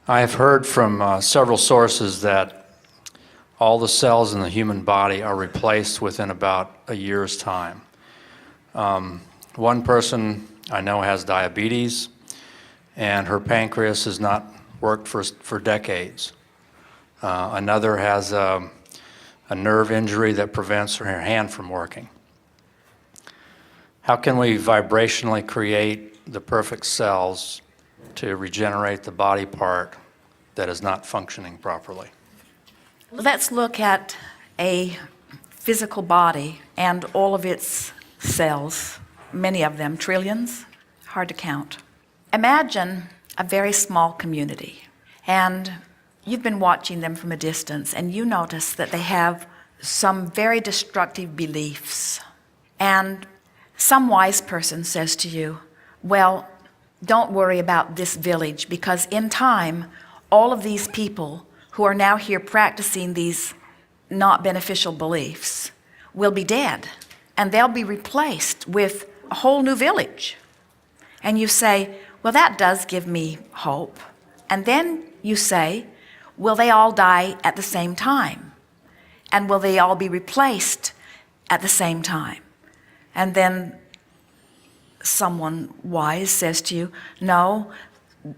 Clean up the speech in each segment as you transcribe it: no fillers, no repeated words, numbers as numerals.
I have heard from several sources that all the cells in the human body are replaced within about a year's time. One person I know has diabetes, and her pancreas has not worked for decades. Another has a nerve injury that prevents her hand from working. How can we vibrationally create the perfect cells to regenerate the body part that is not functioning properly? Let's look at a physical body and all of its cells, many of them, trillions, hard to count. Imagine a very small community, and you've been watching them from a distance, and you notice that they have some very destructive beliefs. And some wise person says to you, well, don't worry about this village, because in time, all of these people who are now here practicing these not beneficial beliefs will be dead, and they'll be replaced with a whole new village. And you say, well, that does give me hope. And then you say, will they all die at the same time? And will they all be replaced at the same time? And then someone wise says to you, no,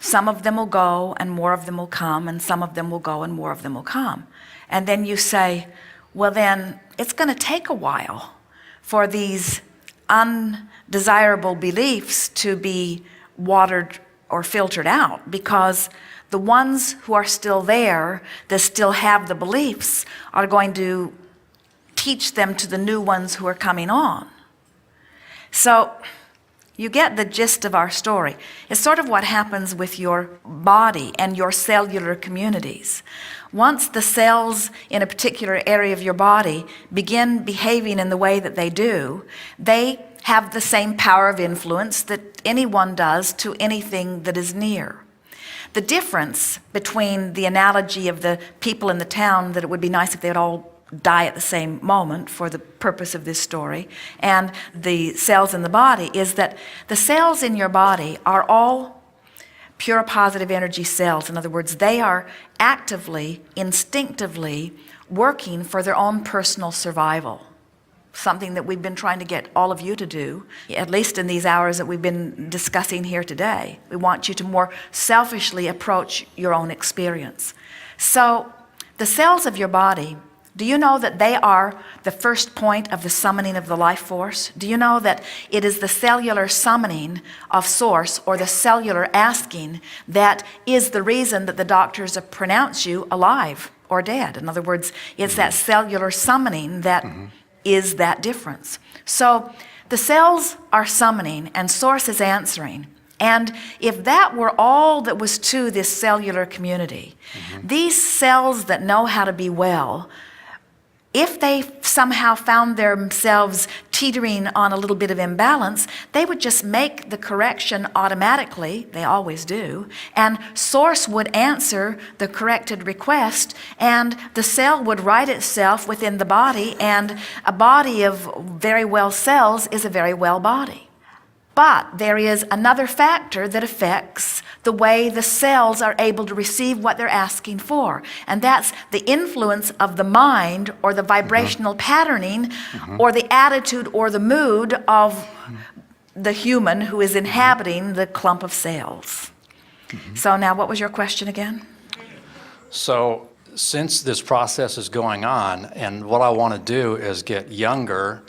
some of them will go and more of them will come, and some of them will go and more of them will come. And then you say, well, then it's going to take a while for these undesirable beliefs to be watered or filtered out, because the ones who are still there, that still have the beliefs, are going to teach them to the new ones who are coming on. So you get the gist of our story. It's sort of what happens with your body and your cellular communities. Once the cells in a particular area of your body begin behaving in the way that they do, they have the same power of influence that anyone does to anything that is near. The difference between the analogy of the people in the town, that it would be nice if they would all die at the same moment for the purpose of this story, and the cells in the body, is that the cells in your body are all pure positive energy cells. In other words, they are actively, instinctively working for their own personal survival. Something that we've been trying to get all of you to do, at least in these hours that we've been discussing here today. We want you to more selfishly approach your own experience. So the cells of your body, do you know that they are the first point of the summoning of the life force? Do you know that it is the cellular summoning of source, or the cellular asking, that is the reason that the doctors pronounce you alive or dead? In other words, it's that cellular summoning that is that difference. So the cells are summoning and source is answering. And if that were all that was to this cellular community, these cells that know how to be well, if they somehow found themselves teetering on a little bit of imbalance, they would just make the correction automatically, they always do, and source would answer the corrected request, and the cell would right itself within the body, and a body of very well cells is a very well body. But there is another factor that affects the way the cells are able to receive what they're asking for. And that's the influence of the mind, or the vibrational patterning, or the attitude or the mood of the human who is inhabiting the clump of cells. So now, what was your question again? So since this process is going on, and what I want to do is get younger,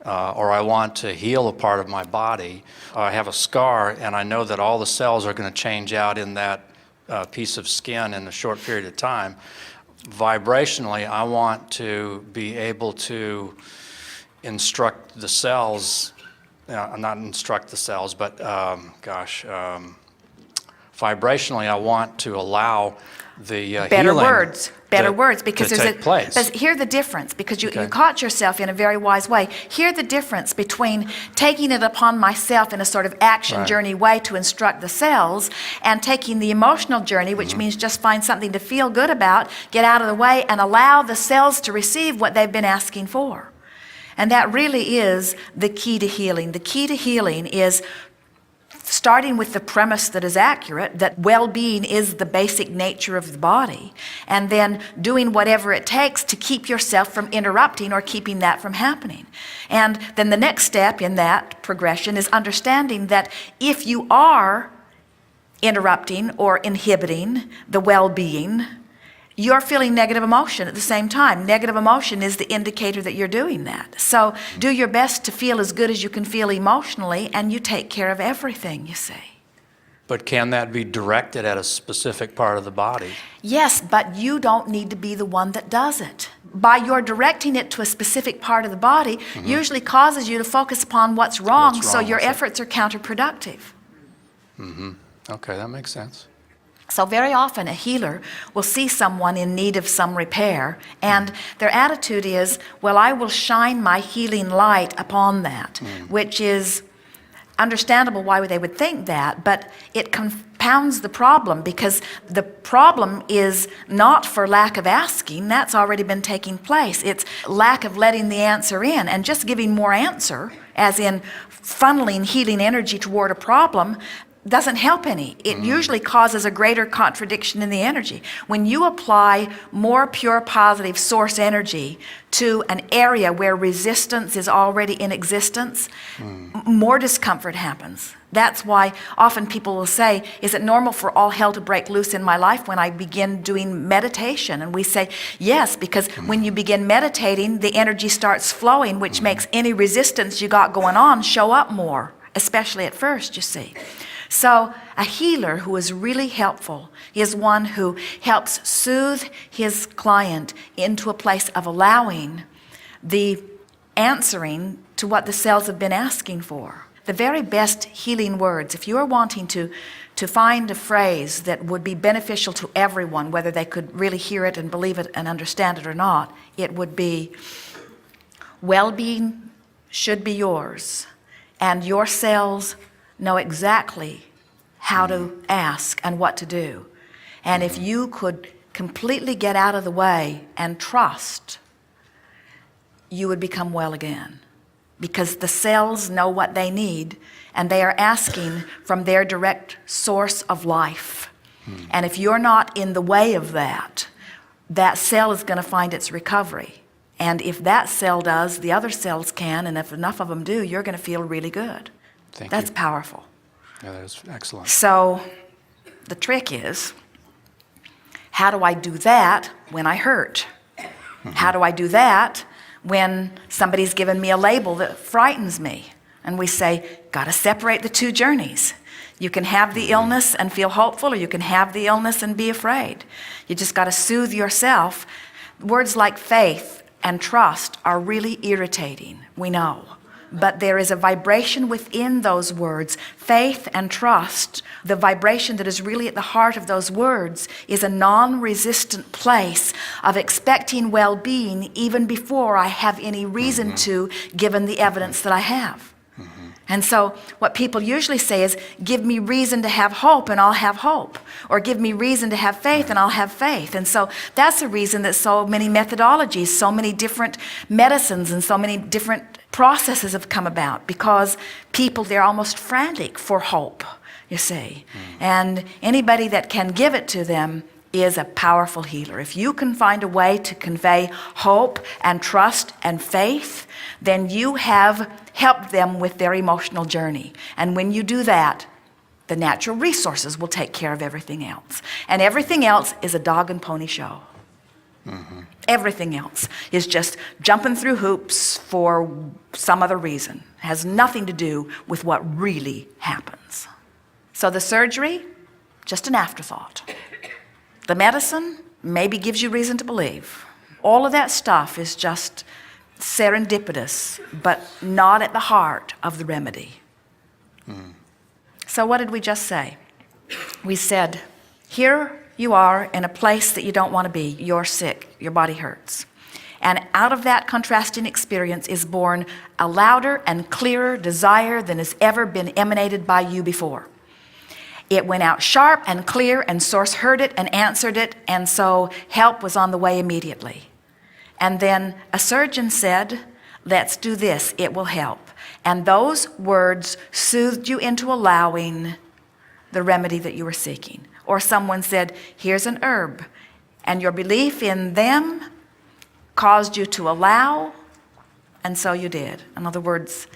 or I want to heal a part of my body. I have a scar, and I know that all the cells are going to change out in that piece of skin in a short period of time. Vibrationally, I want to be able to instruct the cells, not instruct the cells, but vibrationally, I want to allow the Better healing words, because to take place. But hear the difference, because you caught yourself in a very wise way. Hear the difference between taking it upon myself in a sort of action journey way to instruct the cells, and taking the emotional journey, which means just find something to feel good about, get out of the way, and allow the cells to receive what they've been asking for. And that really is the key to healing. The key to healing is starting with the premise that is accurate, that well-being is the basic nature of the body, and then doing whatever it takes to keep yourself from interrupting or keeping that from happening. And then the next step in that progression is understanding that if you are interrupting or inhibiting the well-being, you're feeling negative emotion at the same time. Negative emotion is the indicator that you're doing that. So do your best to feel as good as you can feel emotionally, and you take care of everything, you see. But can that be directed at a specific part of the body? Yes, but you don't need to be the one that does it. By your directing it to a specific part of the body, usually causes you to focus upon what's wrong, so your efforts are counterproductive. Okay, that makes sense. So very often a healer will see someone in need of some repair, and their attitude is, well, I will shine my healing light upon that, which is understandable why they would think that, but it compounds the problem, because the problem is not for lack of asking. That's already been taking place. It's lack of letting the answer in, and just giving more answer, as in funneling healing energy toward a problem, doesn't help any. It usually causes a greater contradiction in the energy. When you apply more pure positive source energy to an area where resistance is already in existence, more discomfort happens. That's why often people will say, is it normal for all hell to break loose in my life when I begin doing meditation? And we say, yes, because when you begin meditating, the energy starts flowing, which makes any resistance you got going on show up more, especially at first, you see. So a healer who is really helpful is one who helps soothe his client into a place of allowing the answering to what the cells have been asking for. The very best healing words, if you are wanting to find a phrase that would be beneficial to everyone, whether they could really hear it and believe it and understand it or not, it would be, well-being should be yours, and your cells know exactly how to ask and what to do. And if you could completely get out of the way and trust, you would become well again. Because the cells know what they need, and they are asking from their direct source of life. And if you're not in the way of that, that cell is going to find its recovery. And if that cell does, the other cells can, and if enough of them do, you're going to feel really good. That's powerful. Yeah, that is excellent. So the trick is, how do I do that when I hurt? How do I do that when somebody's given me a label that frightens me? And we say, got to separate the two journeys. You can have the illness and feel hopeful, or you can have the illness and be afraid. You just got to soothe yourself. Words like faith and trust are really irritating, we know. But there is a vibration within those words. Faith and trust, the vibration that is really at the heart of those words, is a non-resistant place of expecting well-being even before I have any reason to, given the evidence that I have. And so what people usually say is, give me reason to have hope and I'll have hope. Or give me reason to have faith and I'll have faith. And so that's the reason that so many methodologies, so many different medicines, and so many different processes have come about, because people, they're almost frantic for hope, you see. And anybody that can give it to them is a powerful healer. If you can find a way to convey hope and trust and faith, then you have helped them with their emotional journey. And when you do that, the natural resources will take care of everything else. And everything else is a dog and pony show. Everything else is just jumping through hoops for some other reason. It has nothing to do with what really happens. So the surgery, just an afterthought. The medicine maybe gives you reason to believe. All of that stuff is just serendipitous, but not at the heart of the remedy. So what did we just say? We said, here you are in a place that you don't want to be. You're sick. Your body hurts. And out of that contrasting experience is born a louder and clearer desire than has ever been emanated by you before. It went out sharp and clear, and Source heard it and answered it, and so help was on the way immediately. And then a surgeon said, let's do this, it will help. And those words soothed you into allowing the remedy that you were seeking. Or someone said, here's an herb. And your belief in them caused you to allow, and so you did. In other words,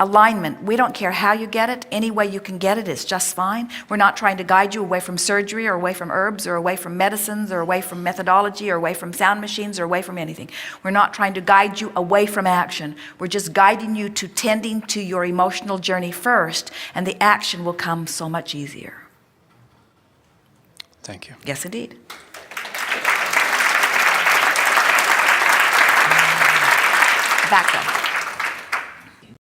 alignment. We don't care how you get it. Any way you can get it is just fine. We're not trying to guide you away from surgery or away from herbs or away from medicines or away from methodology or away from sound machines or away from anything. We're not trying to guide you away from action. We're just guiding you to tending to your emotional journey first, and the action will come so much easier. Thank you. Yes, indeed. Back up.